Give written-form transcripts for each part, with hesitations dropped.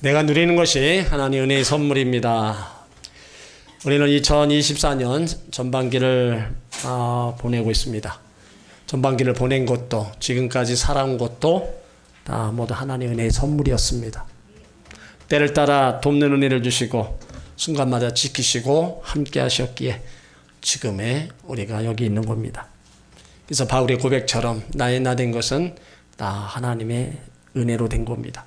내가 누리는 것이 하나님의 은혜의 선물입니다. 우리는 2024년 전반기를 보내고 있습니다. 전반기를 보낸 것도 지금까지 살아온 것도 다 모두 하나님의 은혜의 선물이었습니다. 때를 따라 돕는 은혜를 주시고 순간마다 지키시고 함께 하셨기에 지금의 우리가 여기 있는 겁니다. 그래서 바울의 고백처럼 나의 나 된 것은 다 하나님의 은혜로 된 겁니다.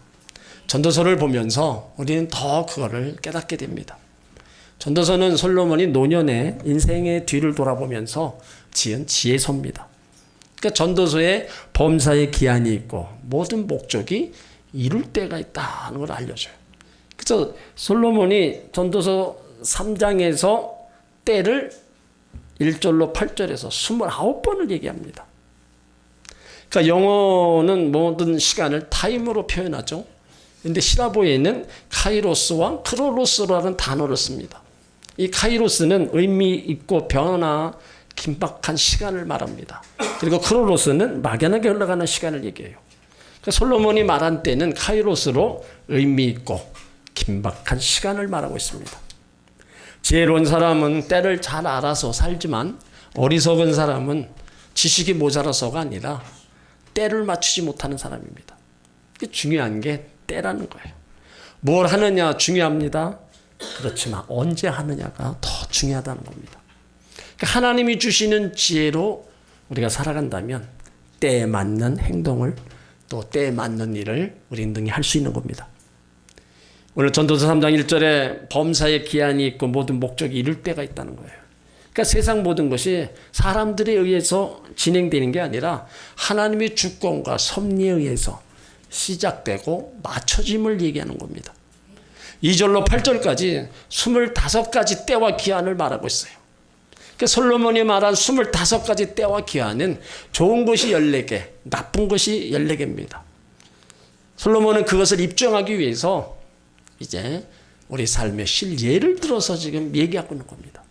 전도서를 보면서 우리는 더 그거를 깨닫게 됩니다. 전도서는 솔로몬이 노년의 인생의 뒤를 돌아보면서 지은 지혜서입니다. 그러니까 전도서에 범사의 기한이 있고 모든 목적이 이룰 때가 있다는 걸 알려줘요. 그래서 솔로몬이 전도서 3장에서 때를 1절로 8절에서 29번을 얘기합니다. 그러니까 영어는 모든 시간을 타임으로 표현하죠. 그런데 히라보에는 카이로스와 크로노스라는 단어를 씁니다. 이 카이로스는 의미 있고 변화, 긴박한 시간을 말합니다. 그리고 크로노스는 막연하게 흘러가는 시간을 얘기해요. 그러니까 솔로몬이 말한 때는 카이로스로 의미 있고 긴박한 시간을 말하고 있습니다. 지혜로운 사람은 때를 잘 알아서 살지만 어리석은 사람은 지식이 모자라서가 아니라 때를 맞추지 못하는 사람입니다. 중요한 게 때라는 거예요. 뭘 하느냐 중요합니다. 그렇지만 언제 하느냐가 더 중요하다는 겁니다. 그러니까 하나님이 주시는 지혜로 우리가 살아간다면 때에 맞는 행동을 또 때에 맞는 일을 우리 능히 할 수 있는 겁니다. 오늘 전도서 3장 1절에 범사의 기한이 있고 모든 목적이 이룰 때가 있다는 거예요. 그러니까 세상 모든 것이 사람들에 의해서 진행되는 게 아니라 하나님의 주권과 섭리에 의해서 시작되고 맞춰짐을 얘기하는 겁니다. 2절로 8절까지 25가지 때와 기한을 말하고 있어요. 그러니까 솔로몬이 말한 25가지 때와 기한은 좋은 것이 14개, 나쁜 것이 14개입니다. 솔로몬은 그것을 입증하기 위해서 이제 우리 삶의 실예를 들어서 지금 얘기하고 있는 겁니다.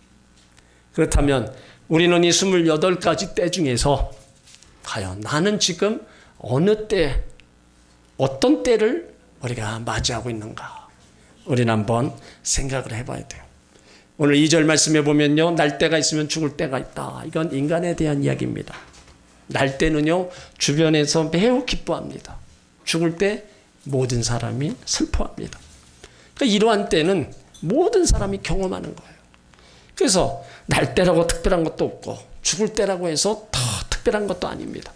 그렇다면 우리는 이 28가지 때 중에서 과연 나는 지금 어느 때, 어떤 때를 우리가 맞이하고 있는가? 우리는 한번 생각을 해봐야 돼요. 오늘 2절 말씀해 보면요. 날 때가 있으면 죽을 때가 있다. 이건 인간에 대한 이야기입니다. 날 때는요. 주변에서 매우 기뻐합니다. 죽을 때 모든 사람이 슬퍼합니다. 그러니까 이러한 때는 모든 사람이 경험하는 거예요. 그래서 날 때라고 특별한 것도 없고 죽을 때라고 해서 더 특별한 것도 아닙니다.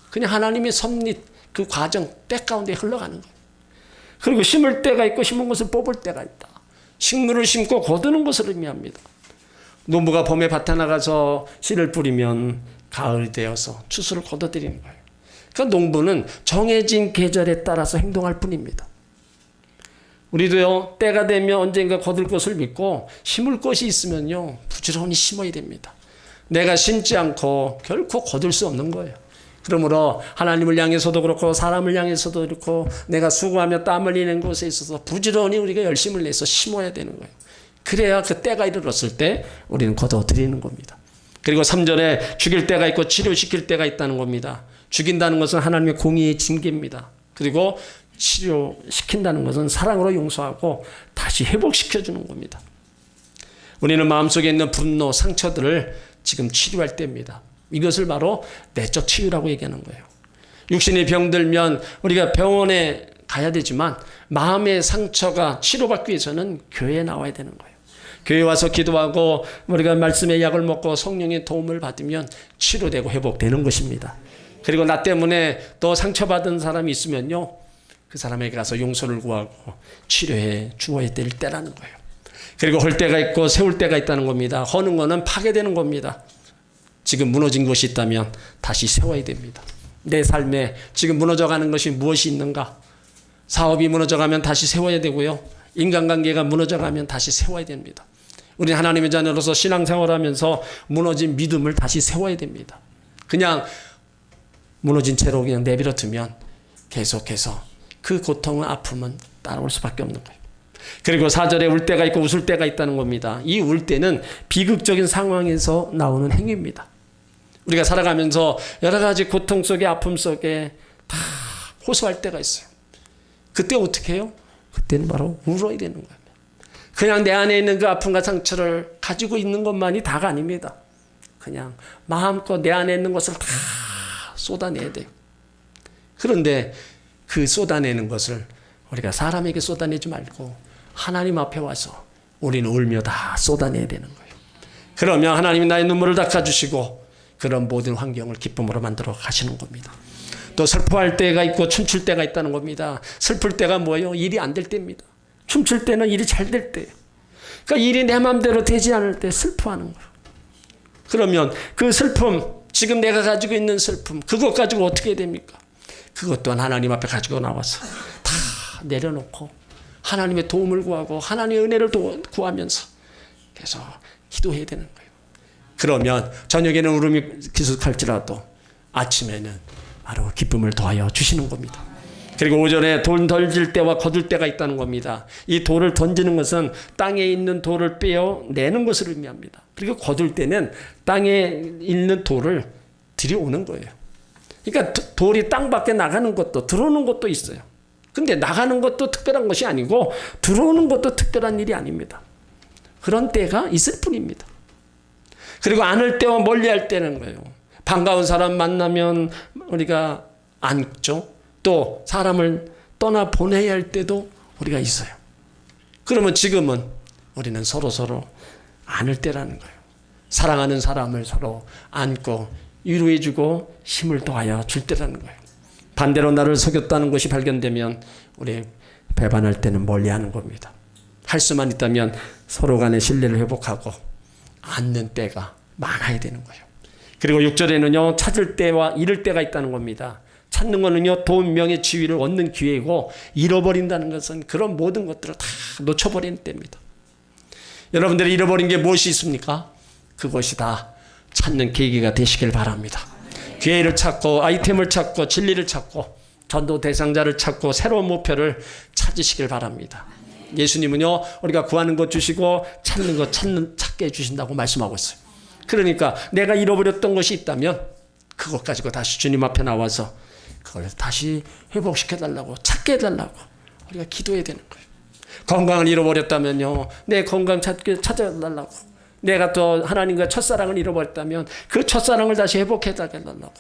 그냥 하나님의 섭리 그 과정 때 가운데 흘러가는 거예요. 그리고 심을 때가 있고 심은 것을 뽑을 때가 있다. 식물을 심고 거두는 것을 의미합니다. 농부가 봄에 밭에 나가서 씨를 뿌리면 가을이 되어서 추수를 거둬들이는 거예요. 그러니까 농부는 정해진 계절에 따라서 행동할 뿐입니다. 우리도요, 때가 되면 언젠가 거둘 것을 믿고 심을 것이 있으면요, 부지런히 심어야 됩니다. 내가 심지 않고 결코 거둘 수 없는 거예요. 그러므로 하나님을 향해서도 그렇고 사람을 향해서도 그렇고 내가 수고하며 땀 흘리는 곳에 있어서 부지런히 우리가 열심을 내서 심어야 되는 거예요. 그래야 그 때가 이르렀을 때 우리는 거둬들이는 겁니다. 그리고 3절에 죽일 때가 있고 치료시킬 때가 있다는 겁니다. 죽인다는 것은 하나님의 공의의 징계입니다. 그리고 치료시킨다는 것은 사랑으로 용서하고 다시 회복시켜주는 겁니다. 우리는 마음속에 있는 분노, 상처들을 지금 치료할 때입니다. 이것을 바로 내적 치유라고 얘기하는 거예요. 육신이 병들면 우리가 병원에 가야 되지만 마음의 상처가 치료받기 위해서는 교회에 나와야 되는 거예요. 교회에 와서 기도하고 우리가 말씀의 약을 먹고 성령의 도움을 받으면 치료되고 회복되는 것입니다. 그리고 나 때문에 또 상처받은 사람이 있으면요, 그 사람에게 가서 용서를 구하고 치료해 주어야 될 때라는 거예요. 그리고 헐 때가 있고 세울 때가 있다는 겁니다. 허는 거는 파괴되는 겁니다. 지금 무너진 것이 있다면 다시 세워야 됩니다. 내 삶에 지금 무너져가는 것이 무엇이 있는가? 사업이 무너져가면 다시 세워야 되고요. 인간관계가 무너져가면 다시 세워야 됩니다. 우리 하나님의 자녀로서 신앙생활하면서 무너진 믿음을 다시 세워야 됩니다. 그냥 무너진 채로 그냥 내버려 두면 계속해서 그 고통과 아픔은 따라올 수밖에 없는 거예요. 그리고 4절에 울 때가 있고 웃을 때가 있다는 겁니다. 이 울 때는 비극적인 상황에서 나오는 행위입니다. 우리가 살아가면서 여러 가지 고통 속에 아픔 속에 다 호소할 때가 있어요. 그때 어떻게 해요? 그때는 바로 울어야 되는 거예요. 그냥 내 안에 있는 그 아픔과 상처를 가지고 있는 것만이 다가 아닙니다. 그냥 마음껏 내 안에 있는 것을 다 쏟아내야 돼요. 그런데 그 쏟아내는 것을 우리가 사람에게 쏟아내지 말고 하나님 앞에 와서 우리는 울며 다 쏟아내야 되는 거예요. 그러면 하나님이 나의 눈물을 닦아주시고 그런 모든 환경을 기쁨으로 만들어 가시는 겁니다. 또 슬퍼할 때가 있고 춤출 때가 있다는 겁니다. 슬플 때가 뭐예요? 일이 안 될 때입니다. 춤출 때는 일이 잘 될 때예요. 그러니까 일이 내 마음대로 되지 않을 때 슬퍼하는 거예요. 그러면 그 슬픔, 지금 내가 가지고 있는 슬픔, 그것 가지고 어떻게 됩니까? 그것 또한 하나님 앞에 가지고 나와서 다 내려놓고 하나님의 도움을 구하고 하나님의 은혜를 구하면서 계속 기도해야 되는 거예요. 그러면 저녁에는 울음이 기숙할지라도 아침에는 바로 기쁨을 더하여 주시는 겁니다. 그리고 오전에 돌 던질 때와 거둘 때가 있다는 겁니다. 이 돌을 던지는 것은 땅에 있는 돌을 빼어내는 것을 의미합니다. 그리고 거둘 때는 땅에 있는 돌을 들여오는 거예요. 그러니까 돌이 땅 밖에 나가는 것도 들어오는 것도 있어요. 근데 나가는 것도 특별한 것이 아니고 들어오는 것도 특별한 일이 아닙니다. 그런 때가 있을 뿐입니다. 그리고 안을 때와 멀리할 때는 거예요. 반가운 사람 만나면 우리가 안죠. 또 사람을 떠나 보내야 할 때도 우리가 있어요. 그러면 지금은 우리는 서로 안을 때라는 거예요. 사랑하는 사람을 서로 안고 위로해주고 힘을 더하여 줄 때라는 거예요. 반대로 나를 속였다는 것이 발견되면 우리 배반할 때는 멀리하는 겁니다. 할 수만 있다면 서로 간의 신뢰를 회복하고 안는 때가 많아야 되는 거예요. 그리고 6절에는요, 찾을 때와 잃을 때가 있다는 겁니다. 찾는 거는요, 돈, 명예, 지위를 얻는 기회이고, 잃어버린다는 것은 그런 모든 것들을 다 놓쳐버리는 때입니다. 여러분들이 잃어버린 게 무엇이 있습니까? 그것이 다 찾는 계기가 되시길 바랍니다. 기회를 찾고, 아이템을 찾고, 진리를 찾고, 전도 대상자를 찾고, 새로운 목표를 찾으시길 바랍니다. 예수님은요, 우리가 구하는 것 주시고, 찾는 것 찾게 해주신다고 말씀하고 있어요. 그러니까 내가 잃어버렸던 것이 있다면 그것 가지고 다시 주님 앞에 나와서 그걸 다시 회복시켜달라고, 찾게 해달라고 우리가 기도해야 되는 거예요. 건강을 잃어버렸다면요, 내 건강 찾아달라고. 내가 또 하나님과 첫사랑을 잃어버렸다면 그 첫사랑을 다시 회복해달라고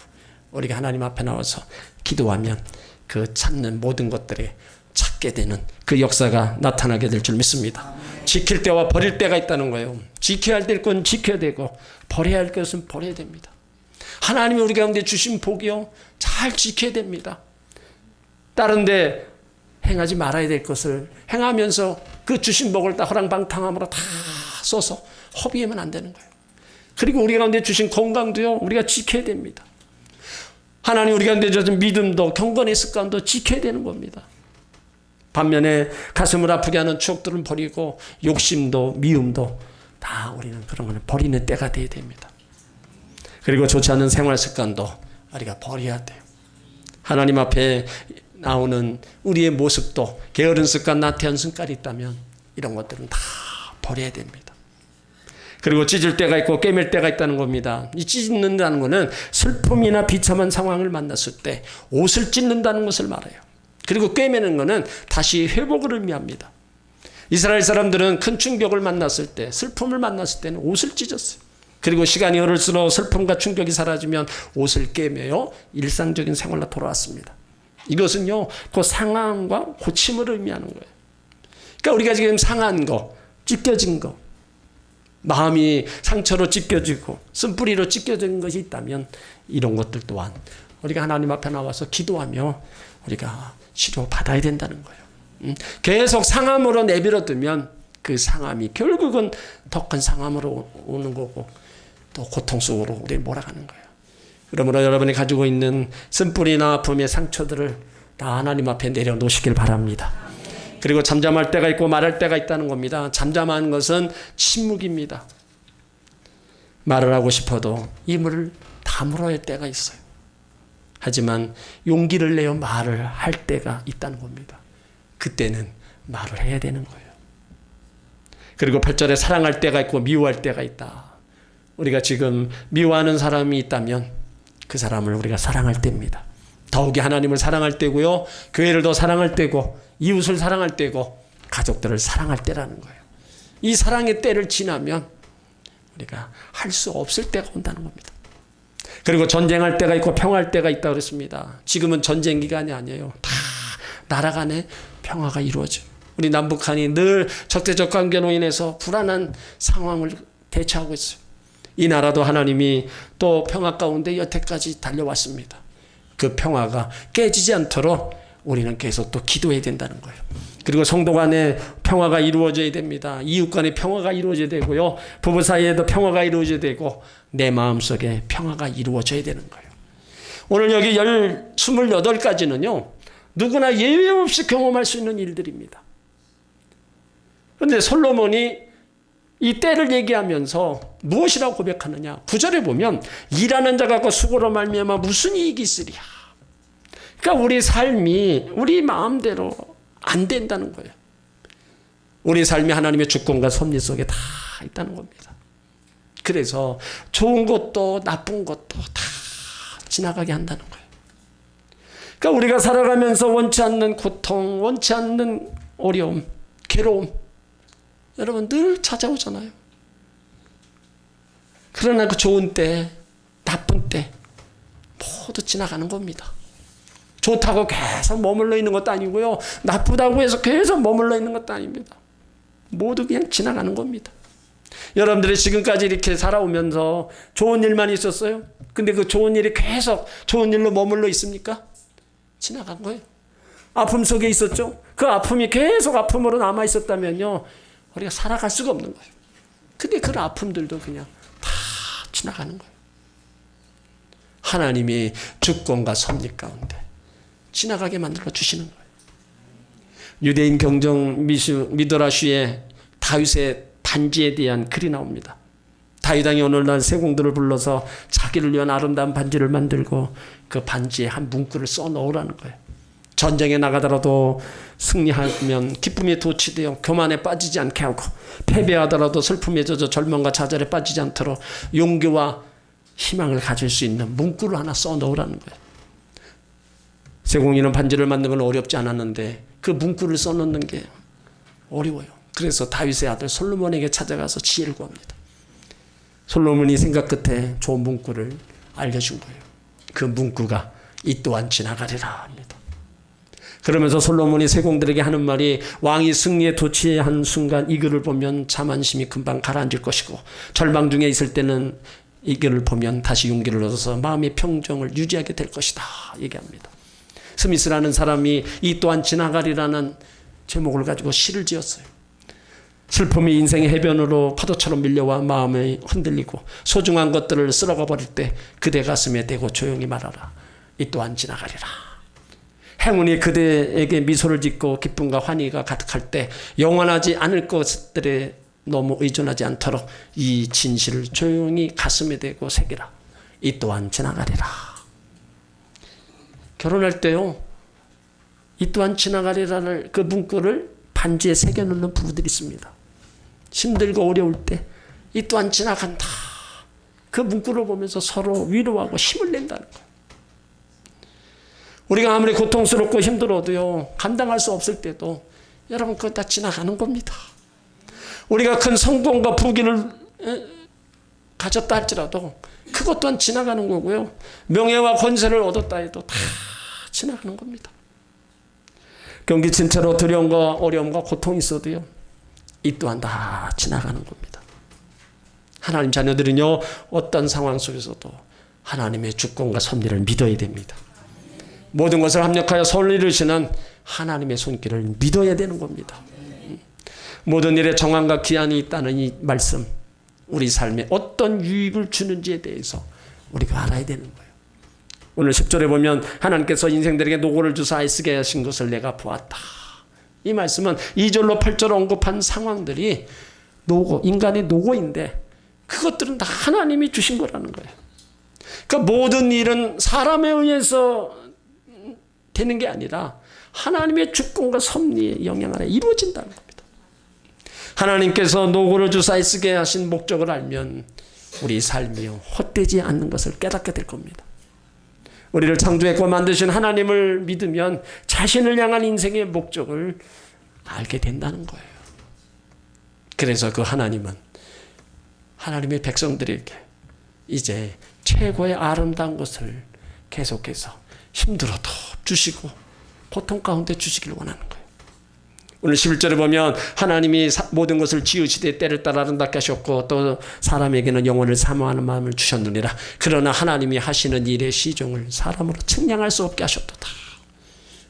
우리가 하나님 앞에 나와서 기도하면 그 찾는 모든 것들이 찾게 되는 그 역사가 나타나게 될 줄 믿습니다. 지킬 때와 버릴 때가 있다는 거예요. 지켜야 될 건 지켜야 되고 버려야 할 것은 버려야 됩니다. 하나님이 우리 가운데 주신 복이요, 잘 지켜야 됩니다. 다른 데 행하지 말아야 될 것을 행하면서 그 주신 복을 다 허랑방탕함으로 다 써서 허비하면 안 되는 거예요. 그리고 우리 가운데 주신 건강도요, 우리가 지켜야 됩니다. 하나님 우리 가운데 주신 믿음도, 경건의 습관도 지켜야 되는 겁니다. 반면에 가슴을 아프게 하는 추억들은 버리고 욕심도 미움도 다 우리는 그런 거는 버리는 때가 돼야 됩니다. 그리고 좋지 않은 생활 습관도 우리가 버려야 돼요. 하나님 앞에 나오는 우리의 모습도 게으른 습관, 나태한 습관이 있다면 이런 것들은 다 버려야 됩니다. 그리고 찢을 때가 있고 꿰맬 때가 있다는 겁니다. 이 찢는다는 것은 슬픔이나 비참한 상황을 만났을 때 옷을 찢는다는 것을 말해요. 그리고 꿰매는 것은 다시 회복을 의미합니다. 이스라엘 사람들은 큰 충격을 만났을 때, 슬픔을 만났을 때는 옷을 찢었어요. 그리고 시간이 흐를수록 슬픔과 충격이 사라지면 옷을 꿰매어 일상적인 생활로 돌아왔습니다. 이것은요, 그 상함과 고침을 의미하는 거예요. 그러니까 우리가 지금 상한 거, 찢겨진 거, 마음이 상처로 찢겨지고 쓴뿌리로 찢겨진 것이 있다면 이런 것들 또한 우리가 하나님 앞에 나와서 기도하며 우리가 치료받아야 된다는 거예요. 계속 상함으로 내버려두면 그 상함이 결국은 더 큰 상함으로 오는 거고 또 고통 속으로 우리 몰아가는 거예요. 그러므로 여러분이 가지고 있는 쓴뿌리나 아픔의 상처들을 다 하나님 앞에 내려놓으시길 바랍니다. 그리고 잠잠할 때가 있고 말할 때가 있다는 겁니다. 잠잠한 것은 침묵입니다. 말을 하고 싶어도 입을 다물어야 할 때가 있어요. 하지만 용기를 내어 말을 할 때가 있다는 겁니다. 그때는 말을 해야 되는 거예요. 그리고 8절에 사랑할 때가 있고 미워할 때가 있다. 우리가 지금 미워하는 사람이 있다면 그 사람을 우리가 사랑할 때입니다. 더욱이 하나님을 사랑할 때고요. 교회를 더 사랑할 때고 이웃을 사랑할 때고 가족들을 사랑할 때라는 거예요. 이 사랑의 때를 지나면 우리가 할 수 없을 때가 온다는 겁니다. 그리고 전쟁할 때가 있고 평화할 때가 있다고 그랬습니다. 지금은 전쟁 기간이 아니에요. 다 나라 간에 평화가 이루어져요. 우리 남북한이 늘 적대적 관계로 인해서 불안한 상황을 대처하고 있어요. 이 나라도 하나님이 또 평화 가운데 여태까지 달려왔습니다. 그 평화가 깨지지 않도록 우리는 계속 또 기도해야 된다는 거예요. 그리고 성도 간에 평화가 이루어져야 됩니다. 이웃 간에 평화가 이루어져야 되고요. 부부 사이에도 평화가 이루어져야 되고 내 마음속에 평화가 이루어져야 되는 거예요. 오늘 여기 28가지는요. 누구나 예외 없이 경험할 수 있는 일들입니다. 그런데 솔로몬이 이 때를 얘기하면서 무엇이라고 고백하느냐. 9절에 보면 일하는 자가 그 수고로 말미암아 무슨 이익이 있으랴. 그러니까 우리 삶이 우리 마음대로 안 된다는 거예요. 우리 삶이 하나님의 주권과 섭리 속에 다 있다는 겁니다. 그래서 좋은 것도 나쁜 것도 다 지나가게 한다는 거예요. 그러니까 우리가 살아가면서 원치 않는 고통, 원치 않는 어려움, 괴로움 여러분 늘 찾아오잖아요. 그러나 그 좋은 때, 나쁜 때 모두 지나가는 겁니다. 좋다고 계속 머물러 있는 것도 아니고요. 나쁘다고 해서 계속 머물러 있는 것도 아닙니다. 모두 그냥 지나가는 겁니다. 여러분들이 지금까지 이렇게 살아오면서 좋은 일만 있었어요? 근데 그 좋은 일이 계속 좋은 일로 머물러 있습니까? 지나간 거예요. 아픔 속에 있었죠? 그 아픔이 계속 아픔으로 남아 있었다면요. 우리가 살아갈 수가 없는 거예요. 근데 그 아픔들도 그냥 다 지나가는 거예요. 하나님이 주권과 섭리 가운데 지나가게 만들어 주시는 거예요. 유대인 경정 미드라슈에 다윗의 반지에 대한 글이 나옵니다. 다윗 왕이 오늘날 세공들을 불러서 자기를 위한 아름다운 반지를 만들고 그 반지에 한 문구를 써 넣으라는 거예요. 전쟁에 나가더라도 승리하면 기쁨에 도취되어 교만에 빠지지 않게 하고 패배하더라도 슬픔에 젖어 절망과 좌절에 빠지지 않도록 용기와 희망을 가질 수 있는 문구를 하나 써 넣으라는 거예요. 세공이는 반지를 만드는 건 어렵지 않았는데 그 문구를 써 넣는 게 어려워요. 그래서 다윗의 아들 솔로몬에게 찾아가서 지혜를 구합니다. 솔로몬이 생각 끝에 좋은 문구를 알려준 거예요. 그 문구가 이 또한 지나가리라 합니다. 그러면서 솔로몬이 세공들에게 하는 말이 왕이 승리에 도취한 순간 이 글을 보면 자만심이 금방 가라앉을 것이고 절망 중에 있을 때는 이 글을 보면 다시 용기를 얻어서 마음의 평정을 유지하게 될 것이다 얘기합니다. 스미스라는 사람이 이 또한 지나가리라는 제목을 가지고 시를 지었어요. 슬픔이 인생의 해변으로 파도처럼 밀려와 마음이 흔들리고 소중한 것들을 쓸어가 버릴 때 그대 가슴에 대고 조용히 말하라. 이 또한 지나가리라. 행운이 그대에게 미소를 짓고 기쁨과 환희가 가득할 때 영원하지 않을 것들에 너무 의존하지 않도록 이 진실을 조용히 가슴에 대고 새기라. 이 또한 지나가리라. 결혼할 때요. 이 또한 지나가리라는 그 문구를 반지에 새겨놓는 부부들이 있습니다. 힘들고 어려울 때 이 또한 지나간다. 그 문구를 보면서 서로 위로하고 힘을 낸다는 거예요. 우리가 아무리 고통스럽고 힘들어도요. 감당할 수 없을 때도 여러분 그거 다 지나가는 겁니다. 우리가 큰 성공과 부귀를 가졌다 할지라도 그것 또한 지나가는 거고요. 명예와 권세를 얻었다 해도 다 지나가는 겁니다. 경기 침체로 두려움과 어려움과 고통이 있어도요. 이 또한 다 지나가는 겁니다. 하나님 자녀들은요. 어떤 상황 속에서도 하나님의 주권과 섭리를 믿어야 됩니다. 모든 것을 합력하여 선을 이루시는 하나님의 손길을 믿어야 되는 겁니다. 모든 일에 정황과 기한이 있다는 이 말씀 우리 삶에 어떤 유익을 주는지에 대해서 우리가 알아야 되는 거예요. 오늘 10절에 보면 하나님께서 인생들에게 노고를 주사 애쓰게 하신 것을 내가 보았다. 이 말씀은 2절로 8절 언급한 상황들이 노고, 인간의 노고인데 그것들은 다 하나님이 주신 거라는 거예요. 그러니까 모든 일은 사람에 의해서 되는 게 아니라 하나님의 주권과 섭리의 영향 아래 이루어진다는 겁니다. 하나님께서 노고를 주사 애쓰게 하신 목적을 알면 우리 삶이 헛되지 않는 것을 깨닫게 될 겁니다. 우리를 창조했고 만드신 하나님을 믿으면 자신을 향한 인생의 목적을 알게 된다는 거예요. 그래서 그 하나님은 하나님의 백성들에게 이제 최고의 아름다운 것을 계속해서 힘들어도 주시고 고통 가운데 주시기를 원하는 거예요. 오늘 11절에 보면 하나님이 모든 것을 지으시되 때를 따라 아름답게 하셨고 또 사람에게는 영혼을 사모하는 마음을 주셨느니라. 그러나 하나님이 하시는 일의 시종을 사람으로 측량할 수 없게 하셨도다.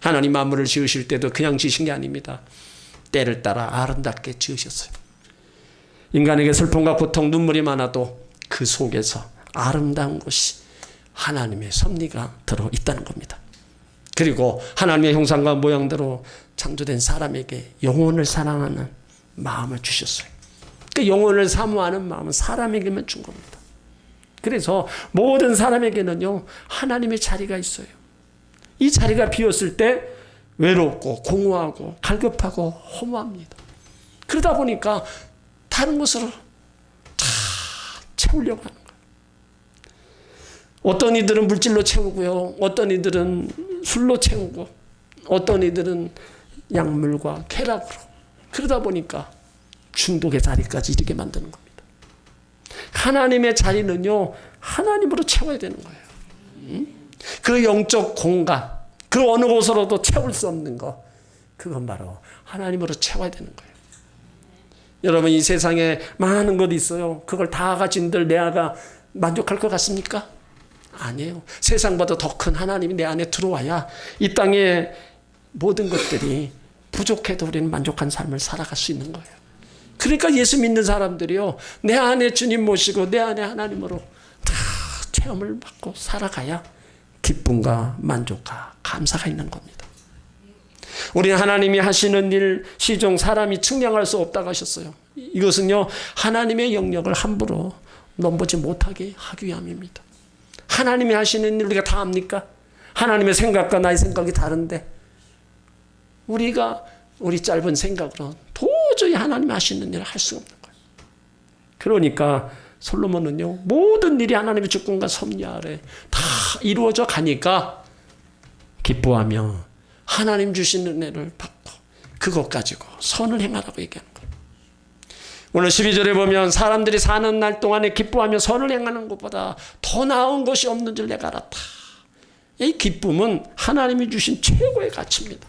하나님 만물을 지으실 때도 그냥 지으신 게 아닙니다. 때를 따라 아름답게 지으셨어요. 인간에게 슬픔과 고통, 눈물이 많아도 그 속에서 아름다운 것이 하나님의 섭리가 들어있다는 겁니다. 그리고 하나님의 형상과 모양대로 창조된 사람에게 영혼을 사랑하는 마음을 주셨어요. 그 영혼을 사모하는 마음은 사람에게만 준 겁니다. 그래서 모든 사람에게는요, 하나님의 자리가 있어요. 이 자리가 비었을 때 외롭고 공허하고 갈급하고 허무합니다. 그러다 보니까 다른 것으로 다 채우려고 하는 거예요. 어떤 이들은 물질로 채우고요. 어떤 이들은 술로 채우고 어떤 이들은 약물과 쾌락으로. 그러다 보니까 중독의 자리까지 이르게 만드는 겁니다. 하나님의 자리는요, 하나님으로 채워야 되는 거예요. 그 영적 공간, 그 어느 곳으로도 채울 수 없는 것, 그건 바로 하나님으로 채워야 되는 거예요. 여러분, 이 세상에 많은 것이 있어요. 그걸 다 가진들 내 아가 만족할 것 같습니까? 아니에요. 세상보다 더 큰 하나님이 내 안에 들어와야 이 땅의 모든 것들이 부족해도 우리는 만족한 삶을 살아갈 수 있는 거예요. 그러니까 예수 믿는 사람들이요, 내 안에 주님 모시고 내 안에 하나님으로 다 체험을 받고 살아가야 기쁨과 만족과 감사가 있는 겁니다. 우리 하나님이 하시는 일, 시종 사람이 측량할 수 없다고 하셨어요. 이것은요, 하나님의 영역을 함부로 넘보지 못하게 하기 위함입니다. 하나님이 하시는 일 우리가 다 압니까? 하나님의 생각과 나의 생각이 다른데 우리가 우리 짧은 생각으로 도저히 하나님이 하시는 일을 할 수가 없는 거예요. 그러니까 솔로몬은요, 모든 일이 하나님의 주권과 섭리 아래 다 이루어져 가니까 기뻐하며 하나님 주신 은혜를 받고 그것 가지고 선을 행하라고 얘기하는 거예요. 오늘 12절에 보면 사람들이 사는 날 동안에 기뻐하며 선을 행하는 것보다 더 나은 것이 없는 줄 내가 알았다. 이 기쁨은 하나님이 주신 최고의 가치입니다.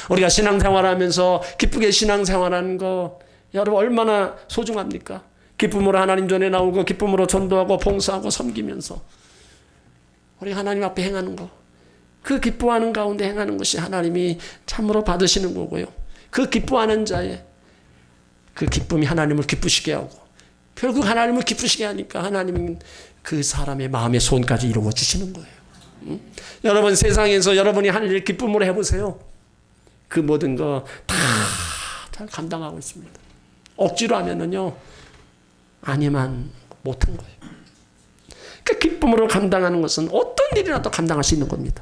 우리가 신앙생활하면서 기쁘게 신앙생활하는 거 여러분 얼마나 소중합니까? 기쁨으로 하나님 전에 나오고 기쁨으로 전도하고 봉사하고 섬기면서 우리 하나님 앞에 행하는 거, 그 기뻐하는 가운데 행하는 것이 하나님이 참으로 받으시는 거고요. 그 기뻐하는 자의 그 기쁨이 하나님을 기쁘시게 하고 결국 하나님을 기쁘시게 하니까 하나님은 그 사람의 마음의 소원까지 이루어 주시는 거예요. 여러분 세상에서 여러분이 하는 일 기쁨으로 해보세요. 그 모든 거 다 잘 감당하고 있습니다. 억지로 하면은요, 아니만 못한 거예요. 그 기쁨으로 감당하는 것은 어떤 일이라도 감당할 수 있는 겁니다.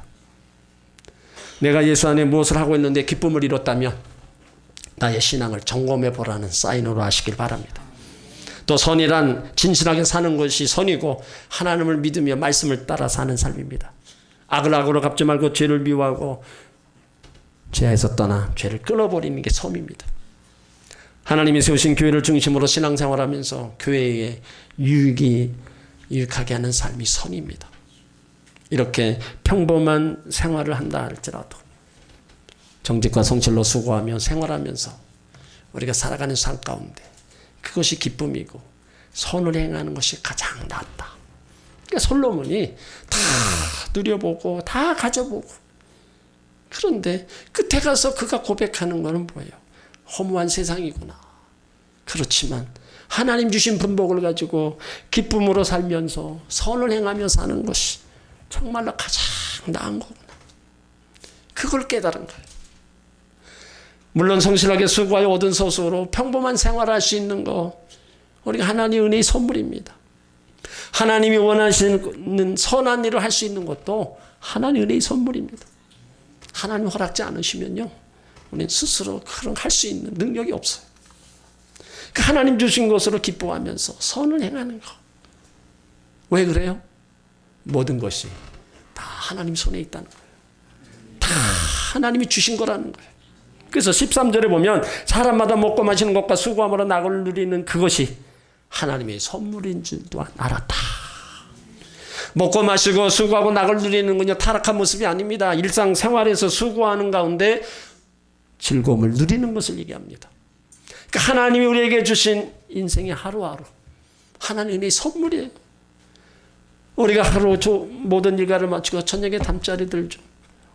내가 예수 안에 무엇을 하고 있는데 기쁨을 잃었다면 나의 신앙을 점검해 보라는 사인으로 하시길 바랍니다. 또 선이란 진실하게 사는 것이 선이고 하나님을 믿으며 말씀을 따라 사는 삶입니다. 악을 악으로 갚지 말고 죄를 미워하고 죄에서 떠나 죄를 끊어버리는 게 섬입니다. 하나님이 세우신 교회를 중심으로 신앙생활하면서 교회에 유익하게 하는 삶이 선입니다. 이렇게 평범한 생활을 한다 할지라도 정직과 성실로 수고하며 생활하면서 우리가 살아가는 삶 가운데 그것이 기쁨이고 선을 행하는 것이 가장 낫다. 그러니까 솔로몬이 다 누려보고 다 가져보고 그런데 끝에 가서 그가 고백하는 것은 뭐예요? 허무한 세상이구나. 그렇지만 하나님 주신 분복을 가지고 기쁨으로 살면서 선을 행하며 사는 것이 정말로 가장 나은 거구나. 그걸 깨달은 거예요. 물론 성실하게 수고하여 얻은 소수로 평범한 생활할 수 있는 거 우리가 하나님의 은혜의 선물입니다. 하나님이 원하시는 선한 일을 할 수 있는 것도 하나님의 은혜의 선물입니다. 하나님 허락지 않으시면요, 우리는 스스로 그런 할 수 있는 능력이 없어요. 하나님 주신 것으로 기뻐하면서 선을 행하는 거. 왜 그래요? 모든 것이 하나님 손에 있다는 거예요. 다 하나님이 주신 거라는 거예요. 그래서 13절에 보면 사람마다 먹고 마시는 것과 수고함으로 낙을 누리는 그것이 하나님의 선물인 줄도 알았다. 먹고 마시고 수고하고 낙을 누리는 건요, 타락한 모습이 아닙니다. 일상생활에서 수고하는 가운데 즐거움을 누리는 것을 얘기합니다. 그러니까 하나님이 우리에게 주신 인생의 하루하루, 하나님의 선물이에요. 우리가 하루 모든 일과를 마치고 저녁에 잠자리 들죠.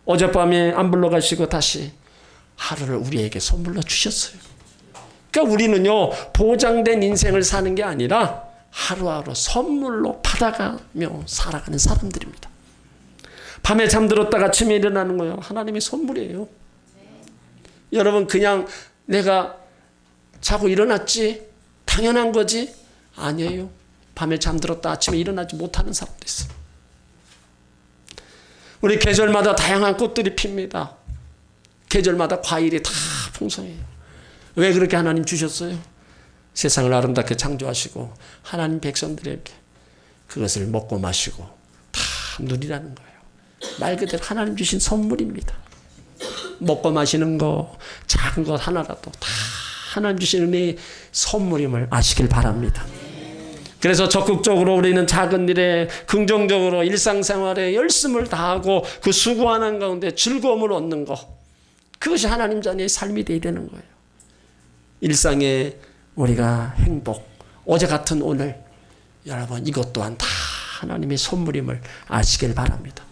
어젯밤에 안 불러가시고 다시 하루를 우리에게 선물로 주셨어요. 그러니까 우리는요, 보장된 인생을 사는 게 아니라 하루하루 선물로 받아가며 살아가는 사람들입니다. 밤에 잠들었다가 아침에 일어나는 거예요. 하나님의 선물이에요. 여러분, 그냥 내가 자고 일어났지, 당연한 거지? 아니에요. 밤에 잠들었다 아침에 일어나지 못하는 사람도 있어요. 우리 계절마다 다양한 꽃들이 핍니다. 계절마다 과일이 다 풍성해요. 왜 그렇게 하나님 주셨어요? 세상을 아름답게 창조하시고 하나님 백성들에게 그것을 먹고 마시고 다 누리라는 거예요. 말 그대로 하나님 주신 선물입니다. 먹고 마시는 거 작은 것 하나라도 다 하나님 주신 은혜의 선물임을 아시길 바랍니다. 그래서 적극적으로 우리는 작은 일에 긍정적으로 일상생활에 열심을 다하고 그 수고하는 가운데 즐거움을 얻는 것, 그것이 하나님 자녀의 삶이 되어야 되는 거예요. 일상에 우리가 행복, 어제 같은 오늘, 여러분 이것 또한 다 하나님의 선물임을 아시길 바랍니다.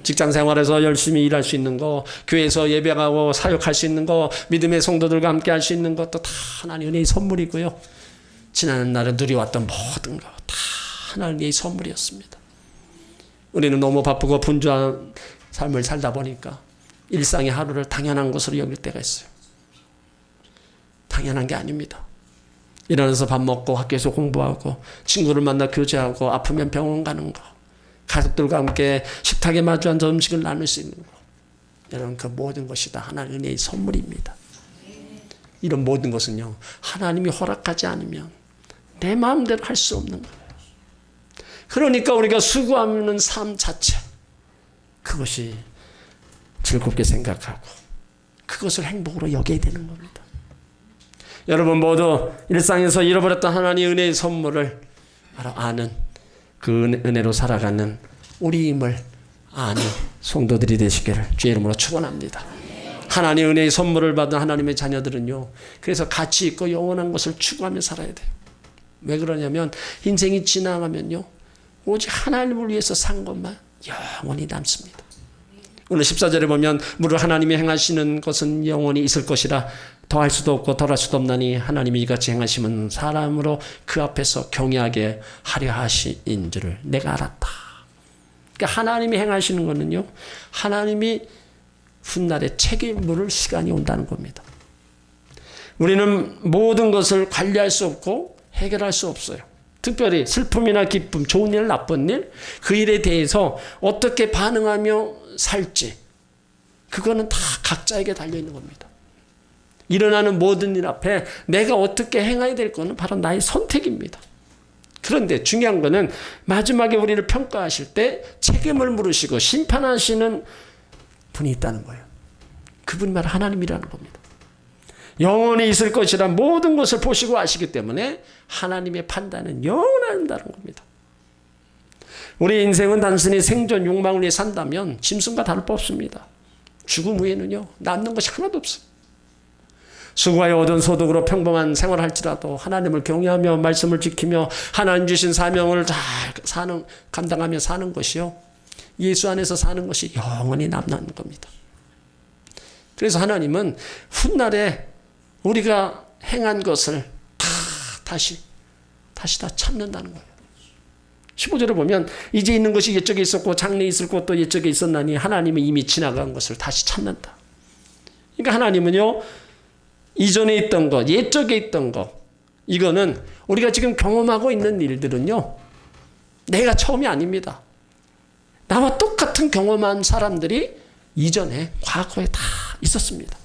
직장생활에서 열심히 일할 수 있는 거, 교회에서 예배하고 사역할 수 있는 거, 믿음의 성도들과 함께 할 수 있는 것도 다 하나님의 은혜의 선물이고요. 지난 날에 누려왔던 모든 것 다 하나님의 선물이었습니다. 우리는 너무 바쁘고 분주한 삶을 살다 보니까 일상의 하루를 당연한 것으로 여길 때가 있어요. 당연한 게 아닙니다. 일어나서 밥 먹고 학교에서 공부하고 친구를 만나 교제하고 아프면 병원 가는 거, 가족들과 함께 식탁에 마주 앉아 음식을 나눌 수 있는 거, 여러분 그 모든 것이 다 하나님의 은혜의 선물입니다. 이런 모든 것은요, 하나님이 허락하지 않으면 내 마음대로 할 수 없는 거예요. 그러니까 우리가 수고하는 삶 자체, 그것이 즐겁게 생각하고 그것을 행복으로 여겨야 되는 겁니다. 여러분 모두 일상에서 잃어버렸던 하나님의 은혜의 선물을 아는, 그 은혜로 살아가는 우리임을 아는 성도들이 되시기를 주의 이름으로 축원합니다. 하나님의 은혜의 선물을 받은 하나님의 자녀들은요, 그래서 가치 있고 영원한 것을 추구하며 살아야 돼요. 왜 그러냐면 인생이 지나가면요, 오직 하나님을 위해서 산 것만 영원히 남습니다. 오늘 14절에 보면 무릇 하나님이 행하시는 것은 영원히 있을 것이라 더할 수도 없고 덜할 수도 없나니 하나님이 이같이 행하시면 사람으로 그 앞에서 경외하게 하려 하신 줄을 내가 알았다. 그러니까 하나님이 행하시는 것은요, 하나님이 훗날에 책임 물을 시간이 온다는 겁니다. 우리는 모든 것을 관리할 수 없고 해결할 수 없어요. 특별히 슬픔이나 기쁨, 좋은 일, 나쁜 일, 그 일에 대해서 어떻게 반응하며 살지, 그거는 다 각자에게 달려있는 겁니다. 일어나는 모든 일 앞에 내가 어떻게 행해야 될 거는 바로 나의 선택입니다. 그런데 중요한 거는 마지막에 우리를 평가하실 때 책임을 물으시고 심판하시는 분이 있다는 거예요. 그분이 바로 하나님이라는 겁니다. 영원히 있을 것이라 모든 것을 보시고 아시기 때문에 하나님의 판단은 영원한다는 겁니다. 우리 인생은 단순히 생존 욕망을 위해 산다면 짐승과 다를 바 없습니다. 죽음 후에는요, 남는 것이 하나도 없어요. 수고하여 얻은 소득으로 평범한 생활을 할지라도 하나님을 경외하며 말씀을 지키며 하나님 주신 사명을 잘 감당하며 사는 것이요, 예수 안에서 사는 것이 영원히 남는 겁니다. 그래서 하나님은 훗날에 우리가 행한 것을 다시 다 찾는다는 거예요. 15절에 보면 이제 있는 것이 옛적에 있었고 장래에 있을 것도 옛적에 있었나니 하나님은 이미 지나간 것을 다시 찾는다. 그러니까 하나님은요, 이전에 있던 것, 옛적에 있던 것, 이거는 우리가 지금 경험하고 있는 일들은요, 내가 처음이 아닙니다. 나와 똑같은 경험한 사람들이 이전에 과거에 다 있었습니다.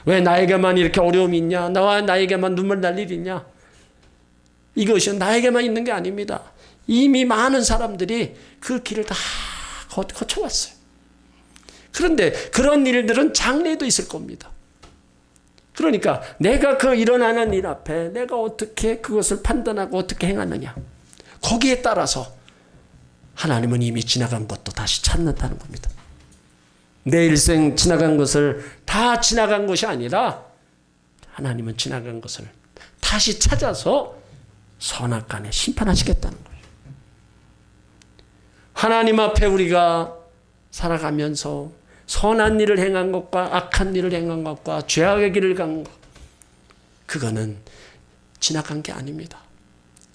왜 나에게만 이렇게 어려움이 있냐, 나에게만 눈물 날 일이 있냐, 이것이 나에게만 있는 게 아닙니다. 이미 많은 사람들이 그 길을 다 거쳐왔어요. 그런데 그런 일들은 장래에도 있을 겁니다. 그러니까 내가 그 일어나는 일 앞에 내가 어떻게 그것을 판단하고 어떻게 행하느냐, 거기에 따라서 하나님은 이미 지나간 것도 다시 찾는다는 겁니다. 내 일생 지나간 것을 다 지나간 것이 아니라 하나님은 지나간 것을 다시 찾아서 선악간에 심판하시겠다는 거예요. 하나님 앞에 우리가 살아가면서 선한 일을 행한 것과 악한 일을 행한 것과 죄악의 길을 간 것, 그거는 지나간 게 아닙니다.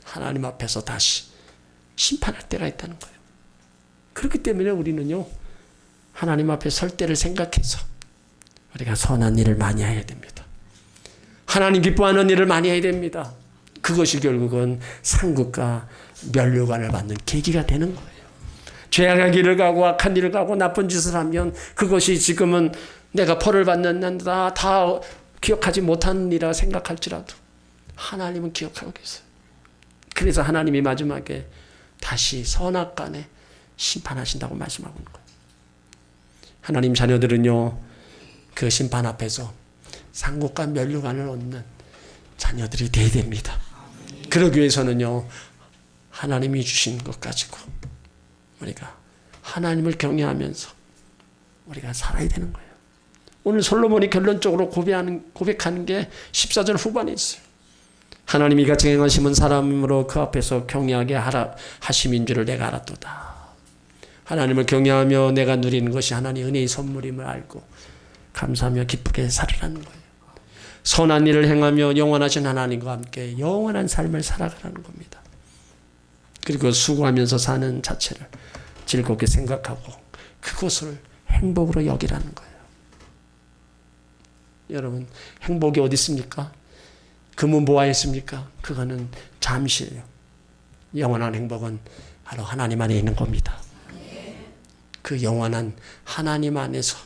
하나님 앞에서 다시 심판할 때가 있다는 거예요. 그렇기 때문에 우리는요, 하나님 앞에 설 때를 생각해서 우리가 선한 일을 많이 해야 됩니다. 하나님 기뻐하는 일을 많이 해야 됩니다. 그것이 결국은 상급과 면류관을 받는 계기가 되는 거예요. 죄악의 길을 가고 악한 일을 가고 나쁜 짓을 하면 그것이 지금은 내가 벌을 받는다 다 기억하지 못하는 일이라 생각할지라도 하나님은 기억하고 계세요. 그래서 하나님이 마지막에 다시 선악간에 심판하신다고 말씀하고 있는 거예요. 하나님 자녀들은요, 그 심판 앞에서 상급과 면류관을 얻는 자녀들이 되어야 됩니다. 그러기 위해서는요, 하나님이 주신 것 가지고 우리가 하나님을 경외하면서 우리가 살아야 되는 거예요. 오늘 솔로몬이 결론적으로 고백하는 게 14절 후반에 있어요. 하나님이 같이 행하심은 사람으로 그 앞에서 경외하게 하심인 줄을 내가 알았도다. 하나님을 경외하며 내가 누리는 것이 하나님의 은혜의 선물임을 알고 감사하며 기쁘게 살으라는 거예요. 선한 일을 행하며 영원하신 하나님과 함께 영원한 삶을 살아가라는 겁니다. 그리고 수고하면서 사는 자체를 즐겁게 생각하고 그것을 행복으로 여기라는 거예요. 여러분, 행복이 어디 있습니까? 금은 뭐가 있습니까? 그거는 잠시예요. 영원한 행복은 바로 하나님 안에 있는 겁니다. 그 영원한 하나님 안에서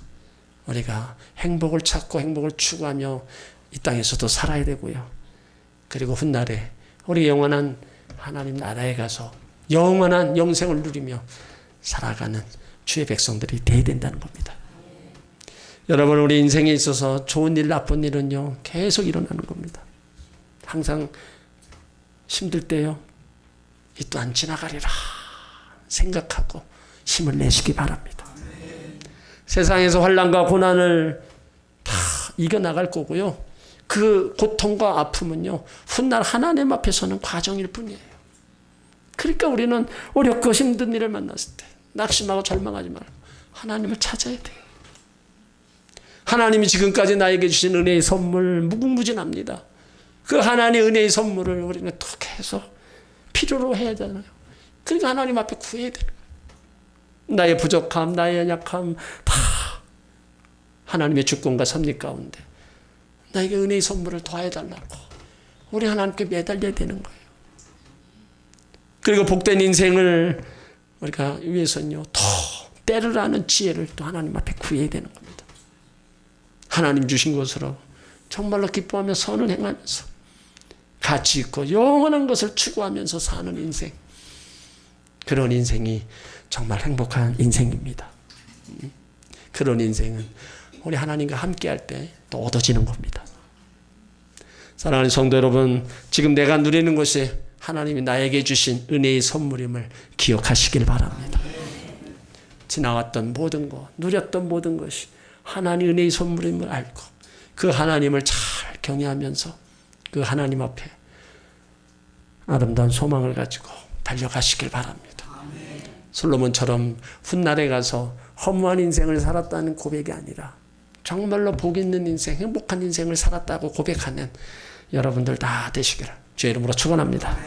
우리가 행복을 찾고 행복을 추구하며 이 땅에서도 살아야 되고요. 그리고 훗날에 우리 영원한 하나님 나라에 가서 영원한 영생을 누리며 살아가는 주의 백성들이 되어야 된다는 겁니다. 여러분, 우리 인생에 있어서 좋은 일, 나쁜 일은요, 계속 일어나는 겁니다. 항상 힘들 때요, 이 또한 지나가리라 생각하고 힘을 내시기 바랍니다. 세상에서 환난과 고난을 다 이겨나갈 거고요. 그 고통과 아픔은요, 훗날 하나님 앞에서는 과정일 뿐이에요. 그러니까 우리는 어렵고 힘든 일을 만났을 때 낙심하고 절망하지 말고 하나님을 찾아야 돼요. 하나님이 지금까지 나에게 주신 은혜의 선물 무궁무진합니다. 그 하나님의 은혜의 선물을 우리는 또 계속 필요로 해야 되잖아요. 그러니까 하나님 앞에 구해야 돼요. 나의 부족함, 나의 연약함 다 하나님의 주권과 섭리 가운데 나에게 은혜의 선물을 더해달라고 우리 하나님께 매달려야 되는 거예요. 그리고 복된 인생을 우리가 위해서는요, 더 때를 아는 지혜를 또 하나님 앞에 구해야 되는 겁니다. 하나님 주신 것으로 정말로 기뻐하며 선을 행하면서 가치 있고 영원한 것을 추구하면서 사는 인생, 그런 인생이 정말 행복한 인생입니다. 그런 인생은 우리 하나님과 함께할 때 또 얻어지는 겁니다. 사랑하는 성도 여러분, 지금 내가 누리는 것이 하나님이 나에게 주신 은혜의 선물임을 기억하시길 바랍니다. 지나왔던 모든 것, 누렸던 모든 것이 하나님 은혜의 선물임을 알고 그 하나님을 잘 경외하면서 그 하나님 앞에 아름다운 소망을 가지고 달려가시길 바랍니다. 솔로몬처럼 훗날에 가서 허무한 인생을 살았다는 고백이 아니라 정말로 복 있는 인생, 행복한 인생을 살았다고 고백하는 여러분들 다 되시기를 주의 이름으로 축원합니다.